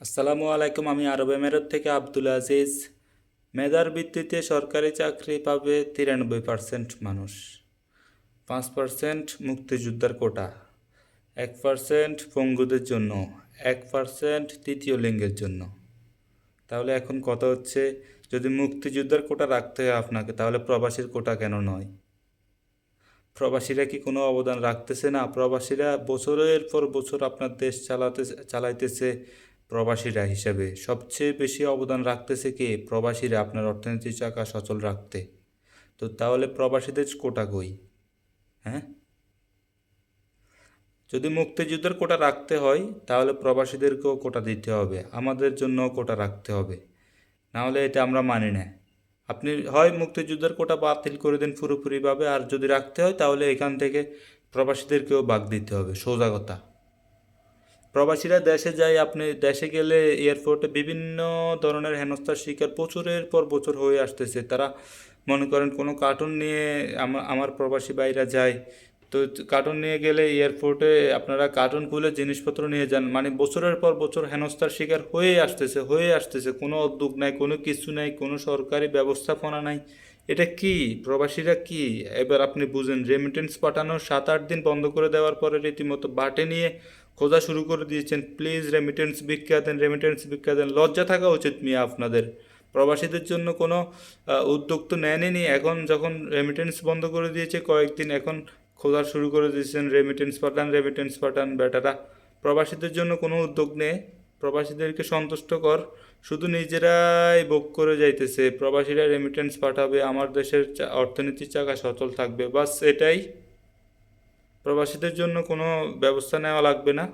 আসসালামু আলাইকুম। আমি আরব আমিরাত থেকে আব্দুল আজিজ। মেধার ভিত্তিতে সরকারি চাকরি পাবে 93% মানুষ, 5% মুক্তিযোদ্ধার কোটা, 1% পঙ্গুদের জন্য, 1% তৃতীয় লিঙ্গের জন্য। তাহলে এখন কথা হচ্ছে, যদি মুক্তিযোদ্ধার কোটা রাখতে হয় আপনাকে, তাহলে প্রবাসীর কোটা কেন নয়? প্রবাসীরা কি কোনো অবদান রাখতেছে না? প্রবাসীরা বছরের পর বছর আপনার দেশ চালাইতেছে। প্রবাসীরা হিসেবে সবচেয়ে বেশি অবদান রাখতেছে কে? প্রবাসীরা, আপনার অর্থনীতির চাকা সচল রাখতে। তো তাহলে প্রবাসীদের কোটা কই? হ্যাঁ, যদি মুক্তিযুদ্ধের কোটা রাখতে হয় তাহলে প্রবাসীদেরকেও কোটা দিতে হবে, আমাদের জন্য কোটা রাখতে হবে। না হলে এটা আমরা মানি না। আপনি হয় মুক্তিযুদ্ধের কোটা বাতিল করে দেন পুরোপুরিভাবে, আর যদি রাখতে হয় তাহলে এখান থেকে প্রবাসীদেরকেও ভাগ দিতে হবে, সোজা কথা। প্রবাসীরা দেশে যায়, আপনি দেশে গেলে এয়ারপোর্টে বিভিন্ন ধরনের হেনস্থার শিকার বছরের পর বছর হয়ে আসতেছে। তারা মনে করেন কোনো কার্টুন নিয়ে আমার প্রবাসী ভাইরা যায়, তো কার্টুন নিয়ে গেলে এয়ারপোর্টে আপনারা কার্টুন খুলে জিনিসপত্র নিয়ে যান, মানে বছরের পর বছর হেনস্থার শিকার হয়ে আসতেছে, কোনো উদ্যোগ নাই, কোনো কিছু নাই, কোনো সরকারি ব্যবস্থাপনা নাই। এটা কি? প্রবাসীরা কি? এবার আপনি বুঝেন, রেমিটেন্স পাঠানো 7-8 দিন বন্ধ করে দেওয়ার পরে রীতিমতো বাটে নিয়ে খোঁজা শুরু করে দিয়েছেন, প্লিজ রেমিটেন্স ভিক্ষা দেন, রেমিটেন্স ভিক্ষা দেন। লজ্জা থাকা উচিত মিয়া আপনাদের। প্রবাসীদের জন্য কোনো উদ্যোগ তো নেননি। এখন যখন রেমিটেন্স বন্ধ করে দিয়েছে কয়েকদিন, এখন খোঁজা শুরু করে দিয়েছেন, রেমিটেন্স পাঠান বেটারা। প্রবাসীদের জন্য কোনো উদ্যোগ নেই, প্রবাসীদেরকে সন্তুষ্ট কর, শুধু নিজেরাই ভোগ করে যাইতেছে। প্রবাসীরা রেমিটেন্স পাঠাবে, আমার দেশের অর্থনীতির চাকা সচল থাকবে, বাস এটাই। প্রবাসীদের জন্য কোনো ব্যবস্থা নেওয়া লাগবে না।